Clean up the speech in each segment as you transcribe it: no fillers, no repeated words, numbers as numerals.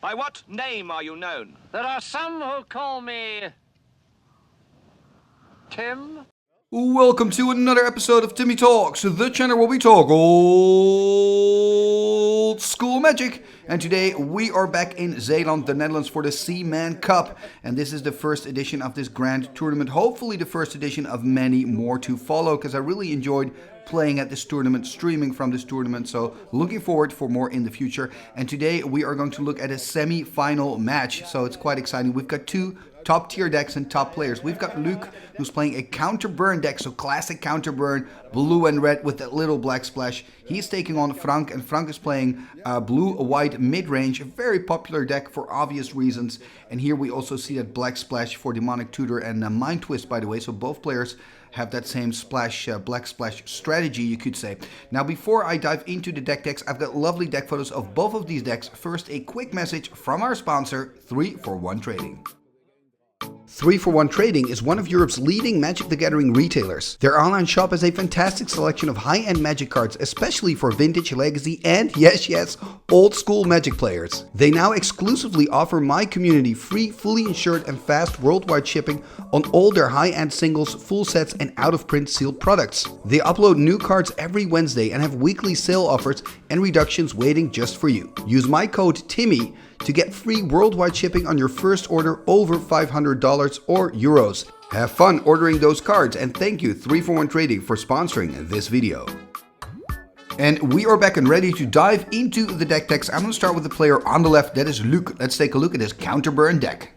By what name are you known? There are some who call me Tim. Welcome to another episode of Timmy Talks, the channel where we talk old school magic. And today we are back in Zeeland, the Netherlands, for the Seaman Cup. And this is the first edition of this grand tournament. Hopefully the first edition of many more to follow, because I really enjoyed playing at this tournament, streaming from this tournament. So looking forward for more in the future. And today we are going to look at a semi-final match. So it's quite exciting. We've got two top tier decks and top players. We've got Luke, who's playing a counter burn deck, so classic counter burn, blue and red with that little black splash. He's taking on Frank, and Frank is playing blue-white mid-range, a very popular deck for obvious reasons. And here we also see that black splash for Demonic Tutor and Mind Twist, by the way, so both players have that same splash, black splash strategy, you could say. Now, before I dive into the decks, I've got lovely deck photos of both of these decks. First, a quick message from our sponsor, 3for1 Trading. 3for1 Trading is one of Europe's leading Magic the Gathering retailers. Their online shop has a fantastic selection of high-end Magic cards, especially for vintage, legacy, and yes, old school Magic players. They now exclusively offer my community free, fully insured and fast worldwide shipping on all their high-end singles, full sets and out-of-print sealed products. They upload new cards every Wednesday and have weekly sale offers and reductions waiting just for you. Use my code TIMMY to get free worldwide shipping on your first order over $500 or euros. Have fun ordering those cards, and thank you 3for1 Trading for sponsoring this video. And we are back and ready to dive into the decks. I'm going to start with the player on the left, that is Luke. Let's take a look at his counter burn deck.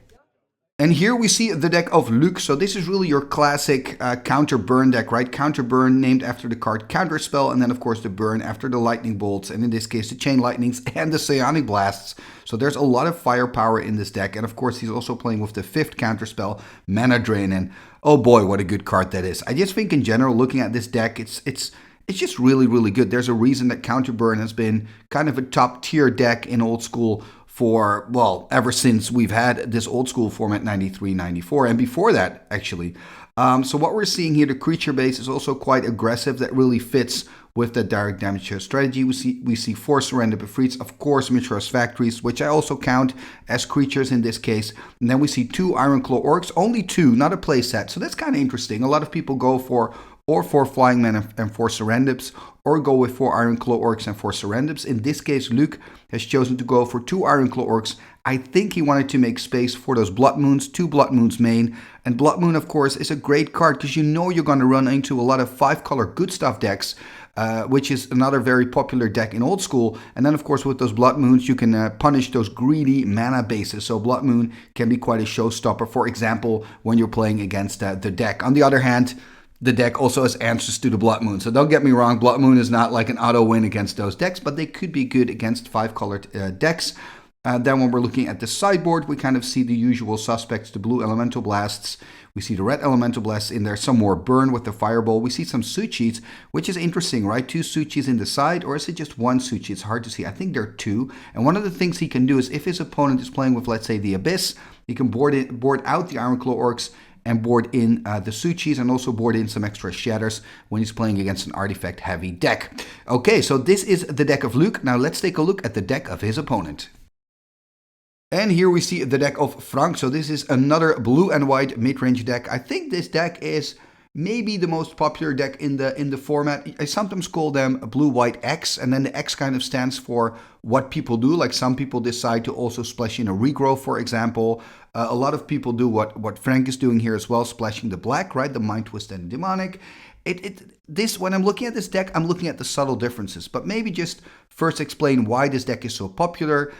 And here we see the deck of Luke. So this is really your classic counter burn deck, right? Counter burn named after the card counter spell, and then of course the burn after the lightning bolts, and in this case the chain lightnings and the psionic blasts. So there's a lot of firepower in this deck, and of course he's also playing with the fifth counter spell, Mana Drain, and oh boy, what a good card that is. I just think in general, looking at this deck, it's just really good. There's a reason that counter burn has been kind of a top tier deck in old school for, well, ever since we've had this old school format 93-94, and before that actually. So what we're seeing here, the creature base is also quite aggressive. That really fits with the direct damage strategy. We see 4 Surrender Befriets, of course Mishra's Factories, which I also count as creatures in this case. And then we see 2 Ironclaw Orcs, only 2, not a play set. So that's kind of interesting. A lot of people go for 4 Flying Men and 4 Serendips, or go with 4 Ironclaw Orcs and 4 Serendips. In this case, Luke has chosen to go for 2 Ironclaw Orcs. I think he wanted to make space for those Blood Moons, 2 Blood Moons main. And Blood Moon, of course, is a great card because you know you're going to run into a lot of 5-color good stuff decks, which is another very popular deck in old school. And then, of course, with those Blood Moons, you can punish those greedy mana bases. So Blood Moon can be quite a showstopper, for example, when you're playing against the deck. On the other hand, the deck also has answers to the Blood Moon. So don't get me wrong, Blood Moon is not like an auto win against those decks, but they could be good against 5-colored decks. Then when we're looking at the sideboard, we kind of see the usual suspects, the blue Elemental Blasts. We see the red Elemental Blasts in there, some more burn with the Fireball. We see some Suchis, which is interesting, right? 2 Suchis in the side, or is it just 1 Suchi? It's hard to see. I think there are 2. And one of the things he can do is if his opponent is playing with, let's say, the Abyss, he can board out the Ironclaw Orcs and board in the Suchis, and also board in some extra Shatters when he's playing against an artifact-heavy deck. Okay, so this is the deck of Luke. Now let's take a look at the deck of his opponent. And here we see the deck of Frank. So this is another blue and white mid-range deck. I think this deck is maybe the most popular deck in the format. I sometimes call them blue-white X, and then the X kind of stands for what people do. Like some people decide to also splash in a regrow, for example. A lot of people do what Frank is doing here as well, splashing the black, right? The Mind Twist and Demonic. When I'm looking at this deck, I'm looking at the subtle differences. But maybe just first explain why this deck is so popular.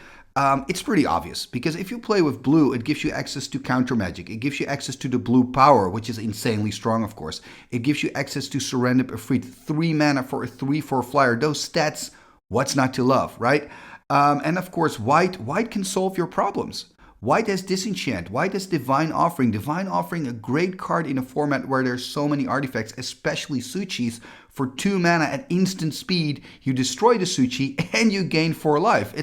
It's pretty obvious, because if you play with blue, it gives you access to counter magic. It gives you access to the blue power, which is insanely strong, of course. It gives you access to Surrender Befriet, 3 mana for a 3/4 flyer. Those stats, what's not to love, right? And of course, white can solve your problems. White has Disenchant. White has Divine Offering. Divine Offering, a great card in a format where there's so many artifacts, especially Suchis. For 2 mana at instant speed, you destroy the Suchi and you gain 4 life.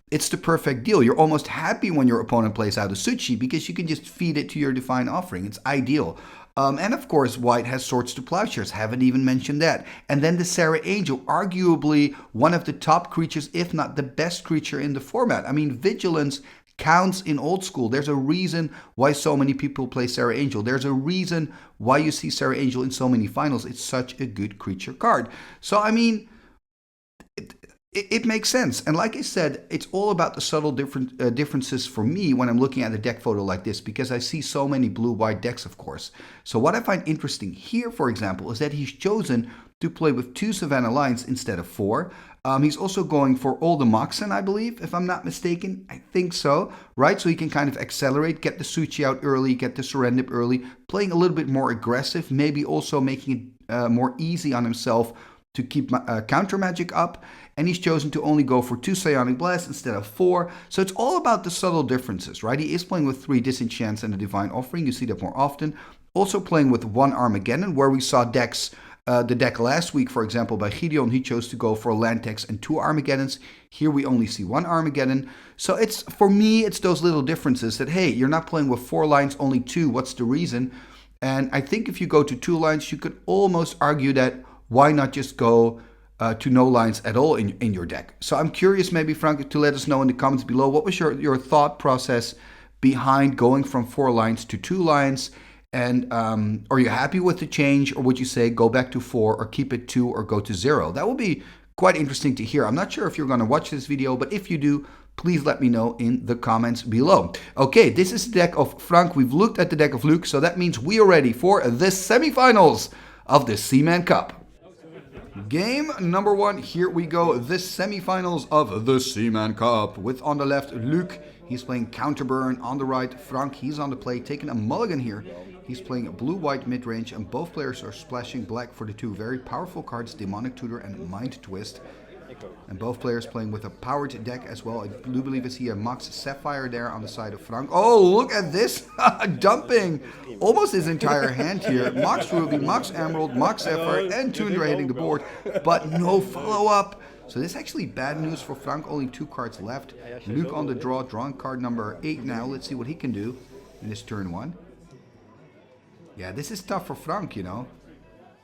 It's the perfect deal. You're almost happy when your opponent plays out a Suchi because you can just feed it to your Divine Offering. It's ideal. And of course, white has Swords to Plowshares. Haven't even mentioned that. And then the Serra Angel, arguably one of the top creatures, if not the best creature in the format. I mean, Vigilance counts in old school. There's a reason why so many people play Serra Angel. There's a reason why you see Serra Angel in so many finals. It's such a good creature card. So, I mean, it makes sense. And like I said, it's all about the subtle differences for me when I'm looking at a deck photo like this, because I see so many blue-white decks, of course. So what I find interesting here, for example, is that he's chosen to play with 2 Savannah Lions instead of 4. He's also going for all the Moxen, I believe, if I'm not mistaken. I think so, right? So he can kind of accelerate, get the Suchi out early, get the Serendip early, playing a little bit more aggressive, maybe also making it more easy on himself to keep counter magic up. And he's chosen to only go for 2 Psionic Blasts instead of 4. So it's all about the subtle differences, right? He is playing with 3 Disenchants and a Divine Offering. You see that more often. Also playing with 1 Armageddon, where we saw decks, the deck last week, for example, by Gideon, he chose to go for Lantex and 2 Armageddons. Here we only see 1 Armageddon. So it's, for me, it's those little differences that, hey, you're not playing with 4 lines, only 2. What's the reason? And I think if you go to 2 lines, you could almost argue that why not just go to no lines at all in your deck. So I'm curious, maybe, Frank, to let us know in the comments below, what was your thought process behind going from 4 lines to 2 lines? And are you happy with the change, or would you say go back to 4 or keep it 2 or go to 0? That would be quite interesting to hear. I'm not sure if you're going to watch this video, but if you do, please let me know in the comments below. Okay, this is the deck of Frank. We've looked at the deck of Luke, so that means we are ready for the semifinals of the Seaman Cup. Game number 1, here we go, the semifinals of the Seaman Cup. With on the left, Luke, he's playing Counterburn. On the right, Frank, he's on the play, taking a mulligan here. He's playing blue-white mid-range, and both players are splashing black for the 2 very powerful cards, Demonic Tutor and Mind Twist. And both players playing with a powered deck as well. I do believe I see a Mox Sapphire there on the side of Frank. Oh, look at this! Dumping almost his entire hand here. Mox Ruby, Mox Emerald, Mox Sapphire, and Tundra hitting the board, but no follow-up. So this is actually bad news for Frank. Only 2 cards left. Luke on the draw, drawing card number 8 now. Let's see what he can do in his turn 1. Yeah, this is tough for Frank, you know.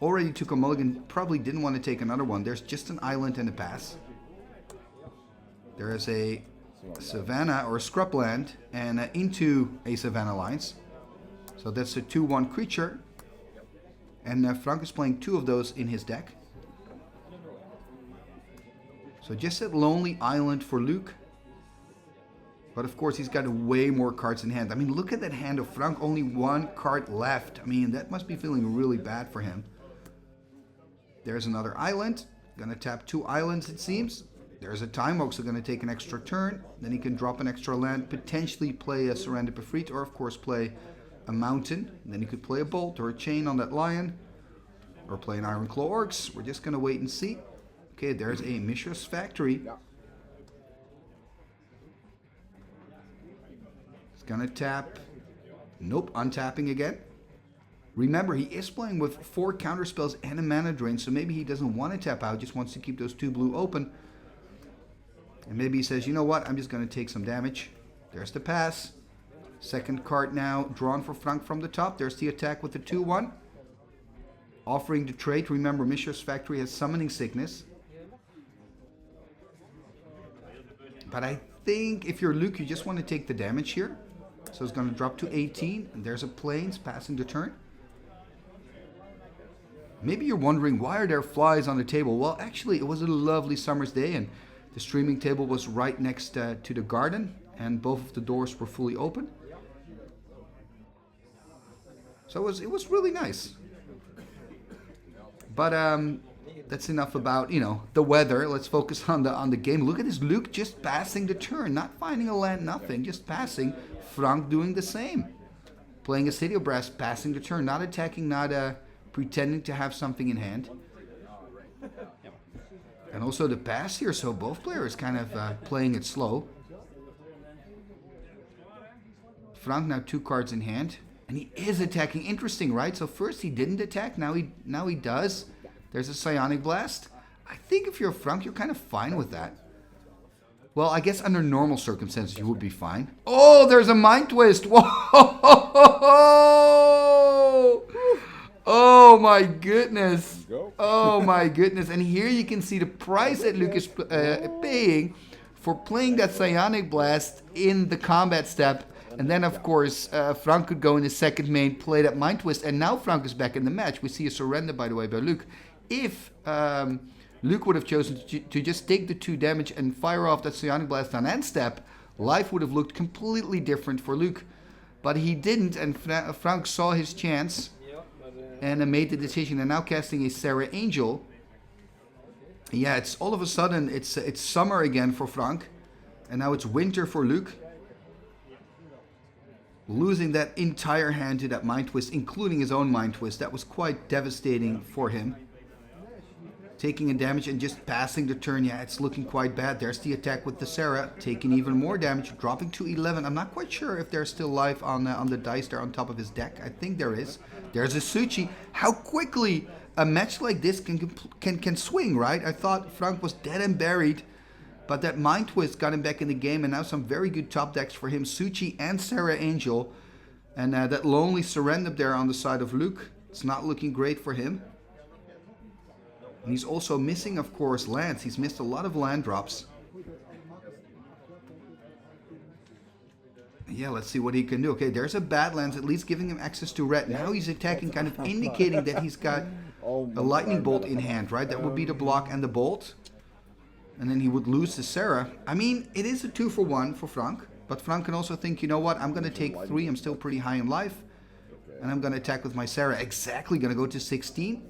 Already took a mulligan, probably didn't want to take another one. There's just an island and a pass. There is a Savannah or a Scrubland and into a Savannah Lines. So that's a 2/1 creature. And Frank is playing 2 of those in his deck. So just that lonely island for Luke. But of course he's got way more cards in hand. I mean, look at that hand of Frank, only 1 card left. I mean, that must be feeling really bad for him. There's another island. Gonna tap 2 islands, it seems. There's a Time Walk, so gonna take an extra turn. Then he can drop an extra land, potentially play a Serendip Ifrit, or of course play a Mountain. And then he could play a Bolt or a Chain on that Lion, or play an Iron Claw Orcs. We're just gonna wait and see. Okay, there's a Mishra's Factory. He's gonna tap. Nope, untapping again. Remember, he is playing with 4 counterspells and a mana drain, so maybe he doesn't want to tap out, just wants to keep those 2 blue open. And maybe he says, you know what, I'm just going to take some damage. There's the pass. Second card now drawn for Frank from the top. There's the attack with the 2/1. Offering the trade. Remember, Mishra's Factory has Summoning Sickness. But I think if you're Luke, you just want to take the damage here. So it's going to drop to 18. And there's a Plains passing the turn. Maybe you're wondering, why are there flies on the table? Well, actually, it was a lovely summer's day, and the streaming table was right next to the garden, and both of the doors were fully open. So it was really nice. But that's enough about, you know, the weather. Let's focus on the game. Look at this, Luke just passing the turn, not finding a land, nothing, just passing. Frank doing the same, playing a City of Brass, passing the turn, not attacking, not pretending to have something in hand. And also the pass here, so both players kind of playing it slow. Frank now 2 cards in hand, and he is attacking. Interesting, right? So first he didn't attack, now he does. There's a Psionic Blast. I think if you're Frank, you're kind of fine with that. Well, I guess under normal circumstances you would be fine. Oh, there's a Mind Twist. Whoa! Oh my goodness. Oh my goodness. And here you can see the price that Luke is paying for playing that Psionic Blast in the combat step. And then, of course, Frank could go in his second main, play that Mind Twist, and now Frank is back in the match. We see a surrender, by the way, by Luke. If Luke would have chosen to just take the 2 damage and fire off that Psionic Blast on end step, life would have looked completely different for Luke. But he didn't, and Frank saw his chance and made the decision. And now casting a Serra Angel. Yeah, it's all of a sudden, it's summer again for Frank. And now it's winter for Luke. Losing that entire hand to that Mind Twist, including his own Mind Twist, that was quite devastating for him. Taking a damage and just passing the turn, yeah, it's looking quite bad. There's the attack with the Serra, taking even more damage, dropping to 11. I'm not quite sure if there's still life on the dice there on top of his deck. I think there is. There's a Suchi. How quickly a match like this can swing, right? I thought Frank was dead and buried. But that Mind Twist got him back in the game, and now some very good top decks for him. Suchi and Serra Angel. And that lonely surrender there on the side of Luke. It's not looking great for him. And he's also missing, of course, lands. He's missed a lot of land drops. Yeah, let's see what he can do. Okay, there's a Badlands, at least giving him access to red. Now he's attacking, kind of indicating that he's got a Lightning Bolt in hand, right? That would be the block and the Bolt. And then he would lose the Serra. I mean, it is a 2-for-1 for Frank. But Frank can also think, you know what, I'm going to take 3. I'm still pretty high in life. And I'm going to attack with my Serra. Exactly, going to go to 16.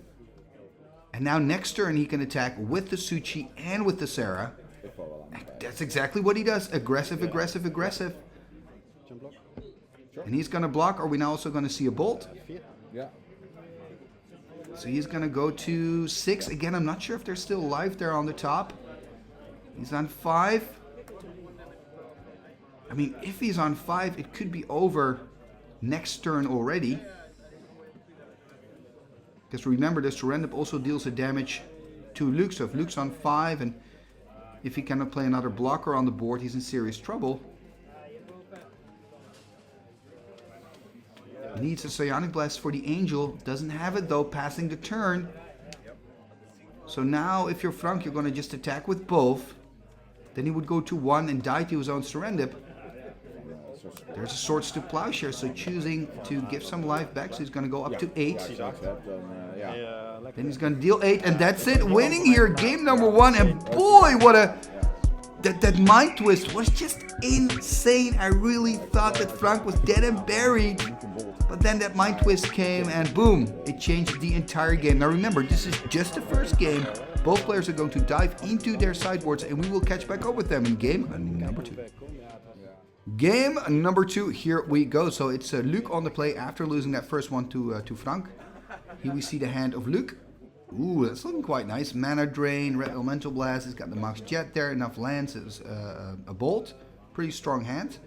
And now next turn he can attack with the Suchi and with the Serra. That's exactly what he does. Aggressive, aggressive, aggressive. And he's going to block. Are we now also going to see a Bolt? So he's going to go to 6. Again, I'm not sure if there's still life there on the top. He's on 5. I mean, if he's on 5, it could be over next turn already. Because remember, the surrender also deals a damage to Luke. So if Luke's on 5 and if he cannot play another blocker on the board, he's in serious trouble. Needs a Psionic Blast for the Angel. Doesn't have it though, passing the turn. So now if you're Frank, you're going to just attack with both. Then he would go to 1 and die to his own surrender. There's a Swords to Plowshare, so choosing to give some life back. So he's going to go up to 8. Then he's going to deal 8, and that's it. Winning here, game number 1. And boy, what a... That Mind Twist was just insane. I really thought that Frank was dead and buried. But then that Mind Twist came and boom, it changed the entire game. Now remember, this is just the first game. Both players are going to dive into their sideboards and we will catch back up with them in game number 2. Game number 2, here we go. So it's Luke on the play after losing that first one to Frank. Here we see the hand of Luke. Ooh, that's looking quite nice. Mana Drain, Red Elemental Blast. He's got the Max Jet there, enough lands. It's a Bolt. Pretty strong hand.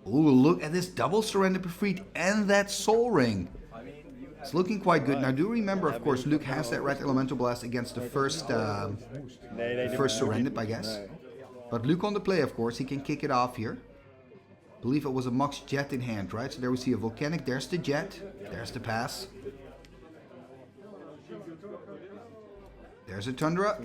Ooh, look at this double Surrender Befried and that Soul Ring. It's looking quite good. Now, do remember, of course, Luke has that Red Elemental Blast against the first Surrender, I guess. But Luke on the play, of course, he can kick it off here. I believe it was a Mox Jet in hand, right? So there we see a Volcanic. There's the Jet. There's the pass. There's a Tundra.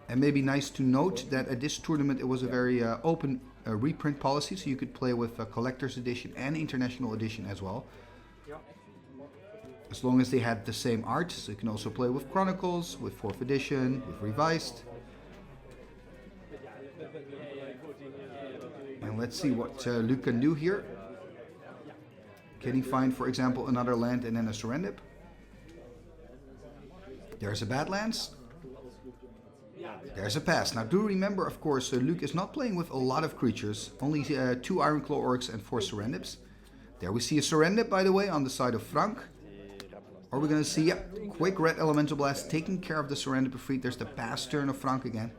And maybe nice to note that at this tournament it was a very open reprint policy, so you could play with Collector's Edition and International Edition as well. As long as they had the same art, so you can also play with Chronicles, with 4th Edition, with Revised. And let's see what Luke can do here. Can he find, for example, another land and then a Surrender? There's a Badlands. There's a pass. Now do remember, of course, Luke is not playing with a lot of creatures. Only 2 Ironclaw Orcs and 4 Surrenders. There we see a Surrender, by the way, on the side of Frank. Are we going to see, quick Red Elemental Blast taking care of the Surrender Befried. There's the pass turn of Frank again.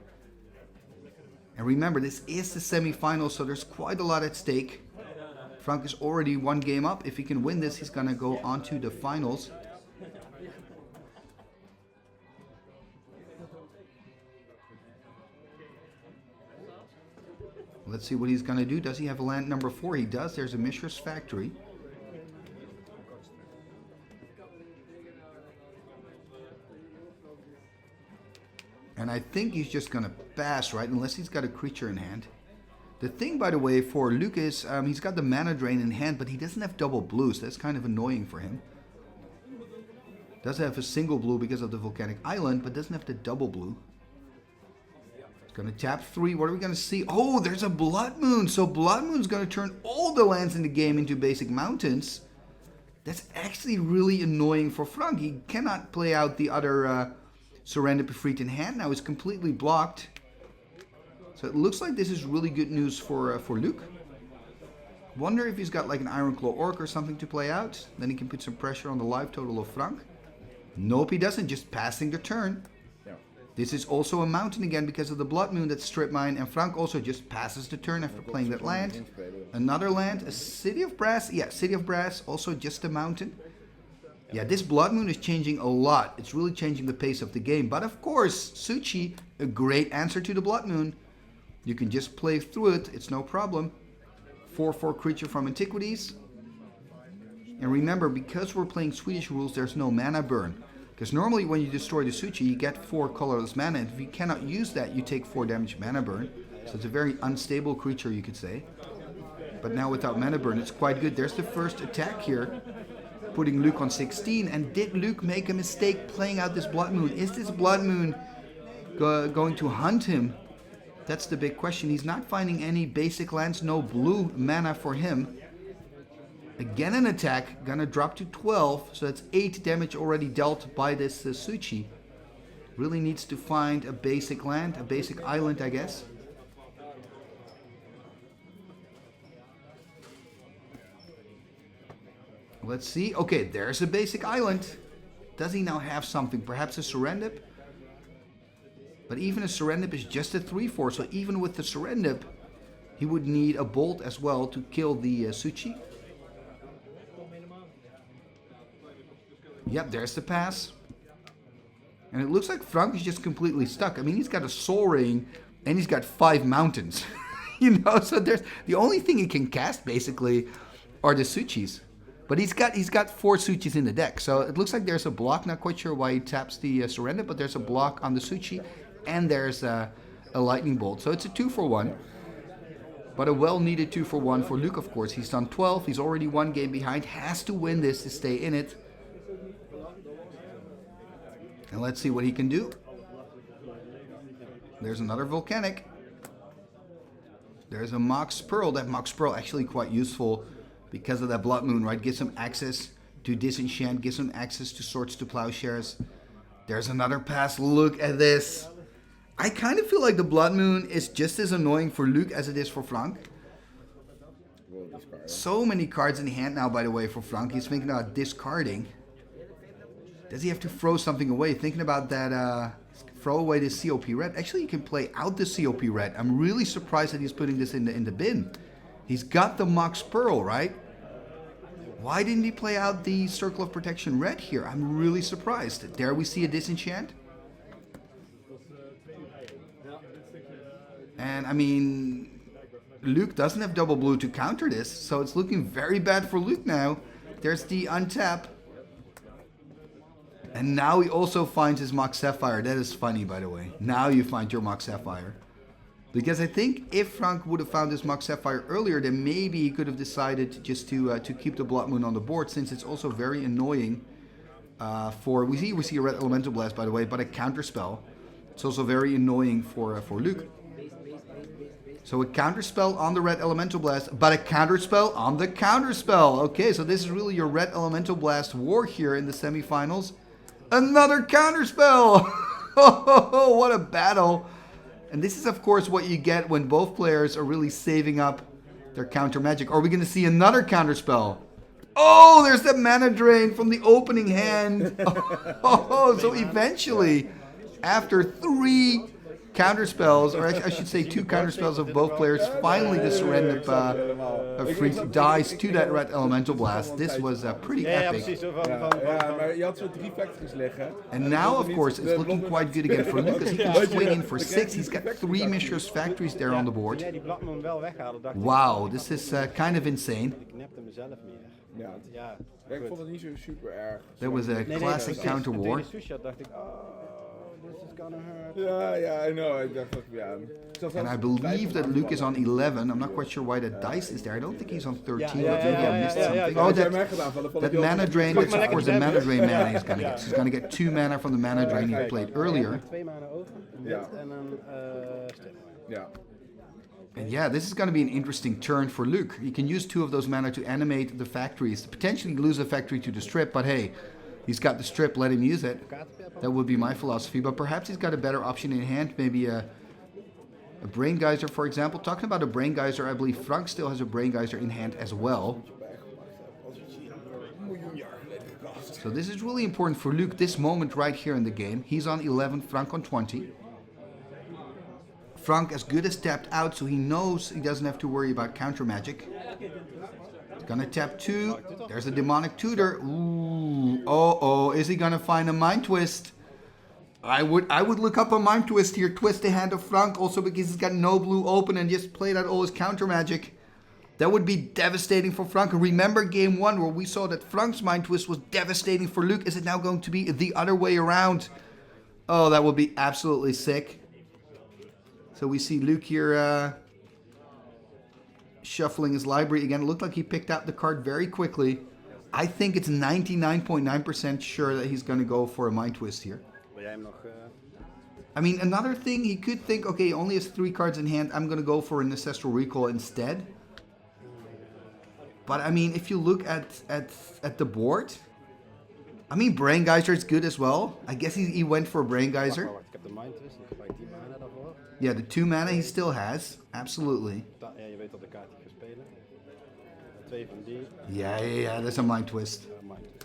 And remember, this is the semi-final, so there's quite a lot at stake. Frank is already 1 game up. If he can win this, he's going to go on to the finals. Let's see what he's going to do. Does he have a land number 4? He does. There's a Mishra's Factory. And I think he's just going to pass, right? Unless he's got a creature in hand. The thing, by the way, for Luke is he's got the mana drain in hand, but he doesn't have double blues. That's kind of annoying for him. Does have a single blue because of the volcanic island, but doesn't have the double blue. He's going to tap 3. What are we going to see? Oh, there's a Blood Moon. So Blood Moon's going to turn all the lands in the game into basic mountains. That's actually really annoying for Frank. He cannot play out the other Surrender Befried in hand. Now it's completely blocked. So it looks like this is really good news for Luke. Wonder if he's got like an Iron Claw Orc or something to play out. Then he can put some pressure on the life total of Frank. Nope, he doesn't. Just passing the turn. Yeah. This is also a mountain again because of the Blood Moon that's strip mine. And Frank also just passes the turn after playing that land. Another land, a City of Brass. Yeah, City of Brass, also just a mountain. Yeah, this Blood Moon is changing a lot. It's really changing the pace of the game. But of course, Suchi, a great answer to the Blood Moon. You can just play through it. It's no problem. 4/4 creature from Antiquities. And remember, because we're playing Swedish rules, there's no mana burn. Because normally when you destroy the Suchi, you get 4 colorless mana. And if you cannot use that, you take 4 damage mana burn. So it's a very unstable creature, you could say. But now without mana burn, it's quite good. There's the first attack here, putting Luke on 16. And did Luke make a mistake playing out this Blood Moon? Is this Blood Moon going to hunt him? That's the big question. He's not finding any basic lands, no blue mana for him. Again an attack, gonna drop to 12, so that's 8 damage already dealt by this Suchi. Really needs to find a basic land, a basic island, I guess. Let's see. Okay, there's a basic island. Does he now have something? Perhaps a Serendip? But even a Serendip is just a 3/4, so even with the Serendip, he would need a Bolt as well to kill the Suchi. Yep, there's the pass. And it looks like Frank is just completely stuck. I mean, he's got a Soul Ring, and he's got 5 mountains. You know, so there's the only thing he can cast, basically, are the Suchis. But he's got 4 Suchis in the deck, so it looks like there's a block. Not quite sure why he taps the Serendip, but there's a block on the Suchi. And there's a Lightning Bolt. So it's a 2-for-1. But a well-needed 2-for-1 for Luke, of course. He's done 12. He's already 1 game behind. Has to win this to stay in it. And let's see what he can do. There's another Volcanic. There's a Mox Pearl. That Mox Pearl actually quite useful because of that Blood Moon, right? Gives him access to Disenchant. Gives him access to Swords to Plowshares. There's another pass. Look at this. I kind of feel like the Blood Moon is just as annoying for Luke as it is for Frank. So many cards in hand now, by the way, for Frank. He's thinking about discarding. Does he have to throw something away? Thinking about that, throw away this COP Red. Actually, you can play out the COP Red. I'm really surprised that he's putting this in the bin. He's got the Mox Pearl, right? Why didn't he play out the Circle of Protection Red here? I'm really surprised. There we see a Disenchant. And, I mean, Luke doesn't have double blue to counter this, so it's looking very bad for Luke now. There's the untap. And now he also finds his Mox Sapphire. That is funny, by the way. Now you find your Mox Sapphire. Because I think if Frank would have found his Mox Sapphire earlier, then maybe he could have decided just to keep the Blood Moon on the board, since it's also very annoying for... We see a Red Elemental Blast, by the way, but a Counterspell. It's also very annoying for Luke. So a Counterspell on the Red Elemental Blast, but a Counterspell on the Counterspell. Okay, so this is really your Red Elemental Blast war here in the semifinals. Another Counterspell! Oh, what a battle! And this is, of course, what you get when both players are really saving up their counter magic. Are we going to see another Counterspell? Oh, there's the mana drain from the opening hand. Oh, so eventually, after 3 counterspells, or I should say 2 counterspells of both players, finally the Serendip freeze dies to that Red Elemental Blast. This was pretty epic. And now, of course, it's looking quite good again for Lucas. He can swing in for 6. He's got 3 Mistress Factories there on the board. Wow, this is kind of insane. Ik vond het niet zo super erg. That was a classic counter war. this is gonna hurt. Yeah, I know. I definitely, And I believe that Luke is on 11. I'm not quite sure why that dice is there. I don't think he's on 13. Yeah, But maybe I missed something. Oh, that mana drain. That's of course the mana drain mana he's gonna get. So he's gonna get 2 mana from the mana drain he played earlier. 2 mana over. En dan strip. Yeah. And yeah, this is going to be an interesting turn for Luke. He can use 2 of those mana to animate the factories, potentially lose a factory to the strip, but hey, he's got the strip, let him use it. That would be my philosophy, but perhaps he's got a better option in hand, maybe a Brain Geyser, for example. Talking about a Brain Geyser, I believe Frank still has a Brain Geyser in hand as well. So this is really important for Luke, this moment right here in the game. He's on 11, Frank on 20. Frank as good as tapped out, so he knows he doesn't have to worry about counter magic. He's gonna tap 2. There's a demonic tutor. Ooh, is he gonna find a mind twist? I would look up a mind twist here. Twist the hand of Frank also because he's got no blue open and just played out all his counter magic. That would be devastating for Frank. Remember game 1 where we saw that Frank's mind twist was devastating for Luke. Is it now going to be the other way around? Oh, that would be absolutely sick. So we see Luke here shuffling his library again. It looked like he picked out the card very quickly. I think it's 99.9% sure that he's going to go for a mind twist here. I mean, another thing, he could think, okay, he only has 3 cards in hand. I'm going to go for an Ancestral Recall instead. But I mean, if you look at the board, I mean, Brain Geyser is good as well. I guess he went for a Brain Geyser. Yeah, the 2 mana he still has. Absolutely. Yeah, there's a mind twist.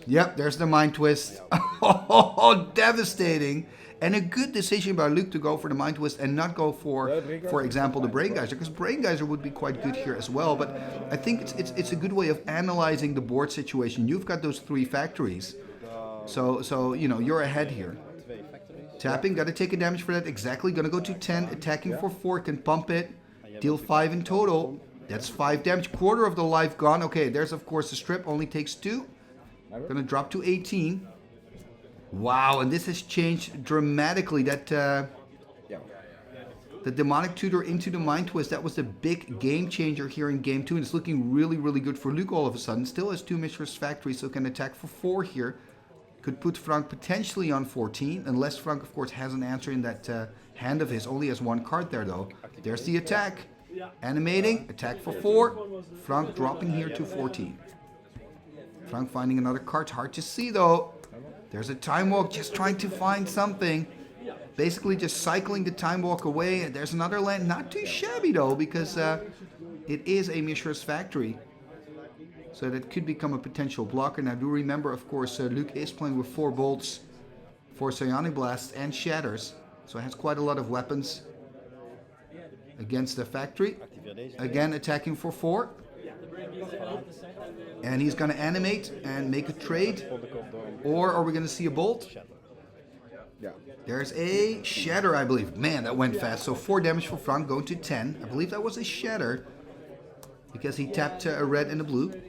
Yep, there's the mind twist. Oh, devastating. And a good decision by Luke to go for the mind twist and not go for example, the Brain Geyser. Because Brain Geyser would be quite good here as well. But I think it's a good way of analyzing the board situation. You've got those 3 factories. So you know, you're ahead here. Tapping, got to take a damage for that. Exactly, going to go to 10. Attacking for 4, can pump it. Deal 5 in total. That's 5 damage. Quarter of the life gone. Okay, there's of course the strip. Only takes 2. Going to drop to 18. Wow, and this has changed dramatically. That the Demonic Tutor into the Mind Twist, that was the big game changer here in game 2. And it's looking really, really good for Luke all of a sudden. Still has 2 Mistress Factories, so can attack for 4 here. Could put Frank potentially on 14, unless Frank, of course, has an answer in that hand of his. Only has 1 card there, though. There's the attack. Animating, attack for 4. Frank dropping here to 14. Frank finding another card. Hard to see, though. There's a Time Walk, just trying to find something. Basically just cycling the Time Walk away. There's another land. Not too shabby, though, because it is a Mishra's Factory. So that could become a potential blocker. Now do remember, of course, Luke is playing with 4 bolts, 4 Psionic Blasts, and Shatters. So it has quite a lot of weapons against the factory. Again, attacking for 4. And he's going to animate and make a trade. Or are we going to see a bolt? There's a Shatter, I believe. Man, that went fast. So 4 damage for Frank, going to 10. I believe that was a Shatter, because he tapped a red and a blue.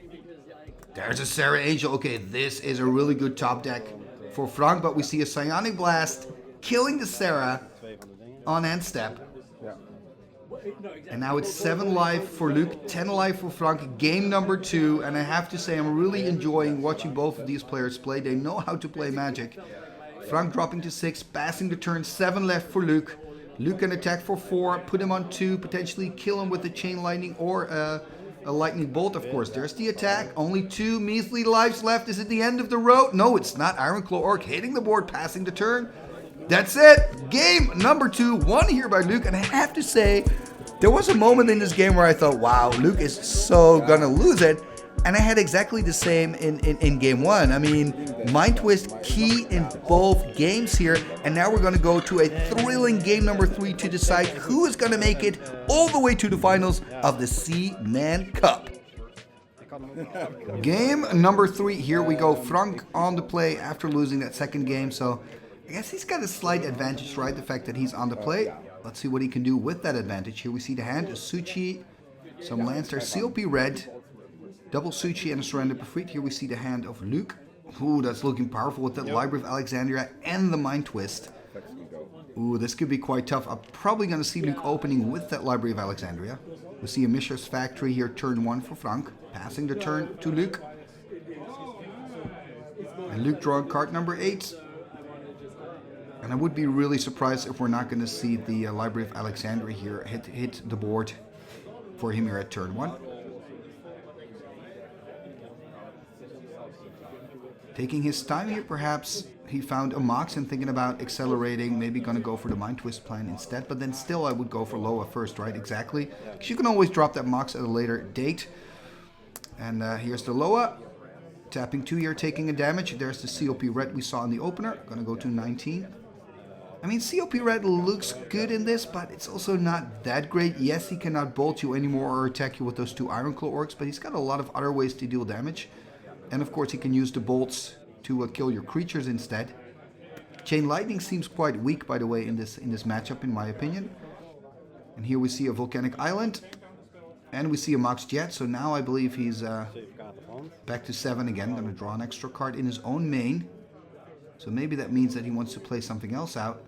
There's a Serra Angel. Okay, this is a really good top deck for Frank, but we see a Psionic Blast killing the Serra on end step. And now it's 7 life for Luke, 10 life for Frank. Game number 2, and I have to say I'm really enjoying watching both of these players play. They know how to play Magic. Frank dropping to 6, passing the turn, 7 left for Luke. Luke can attack for 4, put him on 2, potentially kill him with the Chain Lightning or a Lightning Bolt, of course. There's the attack, only 2 measly lives left. Is it the end of the road? No, it's not. Ironclaw Orc hitting the board, passing the turn. That's it. Game number 2, won here by Luke, and I have to say, there was a moment in this game where I thought, wow, Luke is so gonna lose it. And I had exactly the same in game 1. I mean, Mind Twist key in both games here. And now we're going to go to a thrilling game number 3 to decide who is going to make it all the way to the finals of the Seaman Cup. Game number 3, here we go. Frank on the play after losing that second game. So I guess he's got a slight advantage, right? The fact that he's on the play. Let's see what he can do with that advantage. Here we see the hand, a Suchi, some lands there, CLP red. Double Suchi and a Surrender Befried. Here we see the hand of Luke. Ooh, that's looking powerful with that Library of Alexandria and the Mind Twist. Ooh, this could be quite tough. I'm probably going to see Luke opening with that Library of Alexandria. We see a Mishra's Factory here, turn 1 for Frank. Passing the turn to Luke. And Luke drawing card number 8. And I would be really surprised if we're not going to see the Library of Alexandria here hit the board for him here at turn 1. Taking his time here, perhaps he found a Mox and thinking about accelerating, maybe going to go for the Mind Twist plan instead. But then still I would go for Loa first, right? Exactly. Because you can always drop that Mox at a later date. And here's the Loa. Tapping 2 here, taking a damage. There's the COP red we saw in the opener. Going to go to 19. I mean, COP red looks good in this, but it's also not that great. Yes, he cannot bolt you anymore or attack you with those 2 Ironclaw orcs, but he's got a lot of other ways to deal damage. And of course he can use the bolts to kill your creatures instead. Chain Lightning seems quite weak, by the way, in this matchup, in my opinion. And here we see a Volcanic Island. And we see a Mox Jet, so now I believe he's back to 7 again. Going to draw an extra card in his own main. So maybe that means that he wants to play something else out.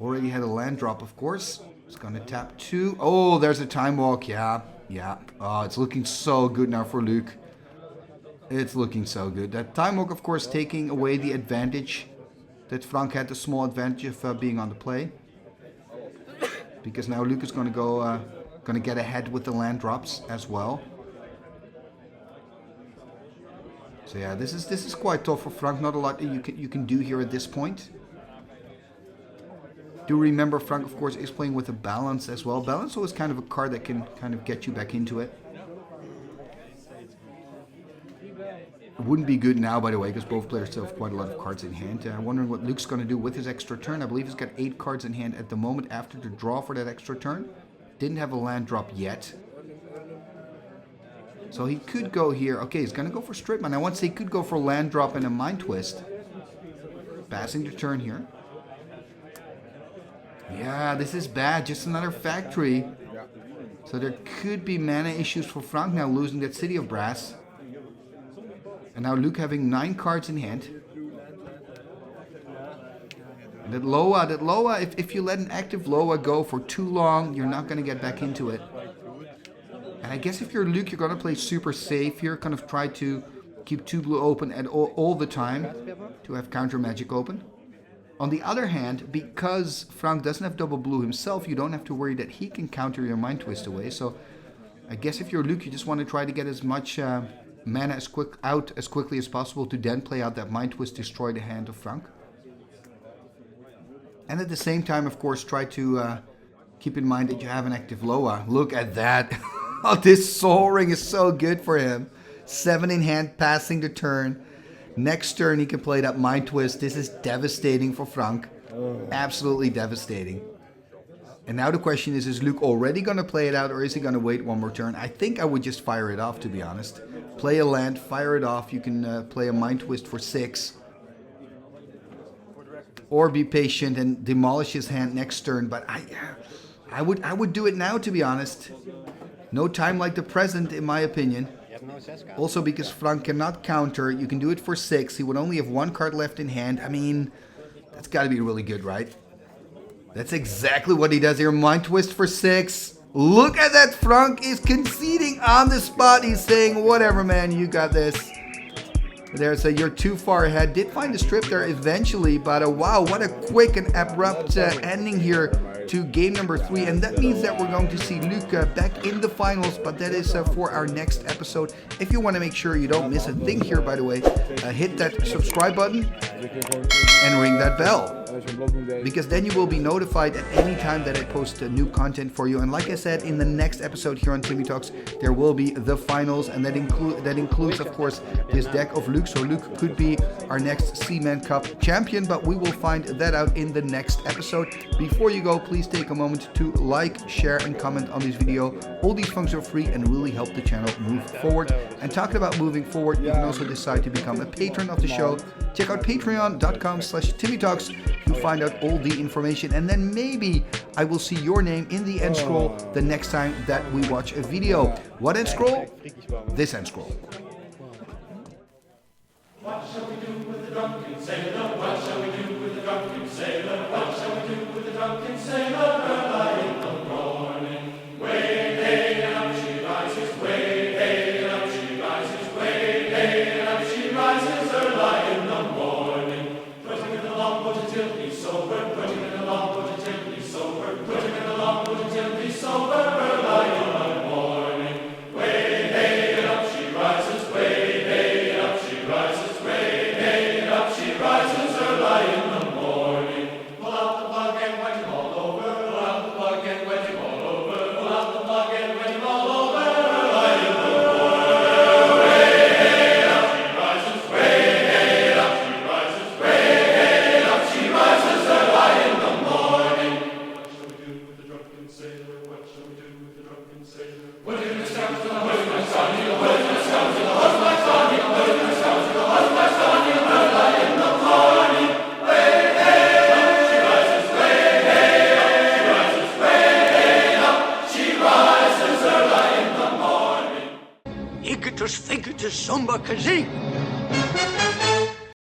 Already had a land drop, of course. He's going to tap 2. Oh, there's a Time Walk. Yeah. Oh, it's looking so good now for Luke. It's looking so good. That Time Walk, of course, taking away the advantage that Frank had, the small advantage of being on the play. Because now Luke is going to get ahead with the land drops as well. So yeah, this is quite tough for Frank. Not a lot you can do here at this point. Do remember Frank, of course, is playing with a Balance as well. Balance always kind of a card that can kind of get you back into it. It wouldn't be good now, by the way, because both players still have quite a lot of cards in hand. I'm wondering what Luke's going to do with his extra turn. I believe he's got 8 cards in hand at the moment after the draw for that extra turn. Didn't have a land drop yet. So he could go here. Okay, he's going to go for Stripman. I want to say he could go for land drop and a Mind Twist. Passing the turn here. Yeah, this is bad. Just another factory. So there could be mana issues for Frank now, losing that City of Brass. And now Luke having 9 cards in hand. And that Loa, if you let an active Loa go for too long, you're not going to get back into it. And I guess if you're Luke, you're going to play super safe here. Kind of try to keep 2 blue open at all the time to have counter magic open. On the other hand, because Frank doesn't have double blue himself, you don't have to worry that he can counter your Mind Twist away. So I guess if you're Luke, you just want to try to get as much mana as quickly as possible to then play out that Mind Twist, destroy the hand of Frank. And at the same time, of course, try to keep in mind that you have an active Loa. Look at that. Oh, this Soul Ring is so good for him. 7 in hand, passing the turn. Next turn, he can play that Mind Twist. This is devastating for Frank. Absolutely devastating. And now the question is Luke already going to play it out, or is he going to wait one more turn? I think I would just fire it off, to be honest. Play a land, fire it off. You can play a Mind Twist for 6. Or be patient and demolish his hand next turn. But I would do it now, to be honest. No time like the present, in my opinion. Also, because Frank cannot counter, you can do it for 6. He would only have 1 card left in hand. I mean, that's got to be really good, right? That's exactly what he does here. Mind Twist for 6. Look at that. Frank is conceding on the spot. He's saying, whatever, man, you got this. There's a you're too far ahead. Did find a strip there eventually, but wow, what a quick and abrupt ending here to game number 3. And that means that we're going to see Luke back in the finals, but that is for our next episode. If you want to make sure you don't miss a thing here, by the way, hit that subscribe button and ring that bell, because then you will be notified at any time that I post new content for you. And like I said, in the next episode here on Timmy Talks, there will be the finals, and that includes, of course, this deck of Luke. So Luke could be our next Seaman Cup champion, but we will find that out in the next episode. Before you go, please take a moment to like, share, and comment on this video. All these things are free and really help the channel move forward. And talking about moving forward, you can also decide to become a patron of the show. Check out patreon.com/TimmyTalks to find out all the information, and then maybe I will see your name in the end scroll the next time that we watch a video. What end scroll? This end scroll. What shall we do with the drunken sailor? What shall we do with the drunken sailor? Igitus Figitus Sumba Kazee.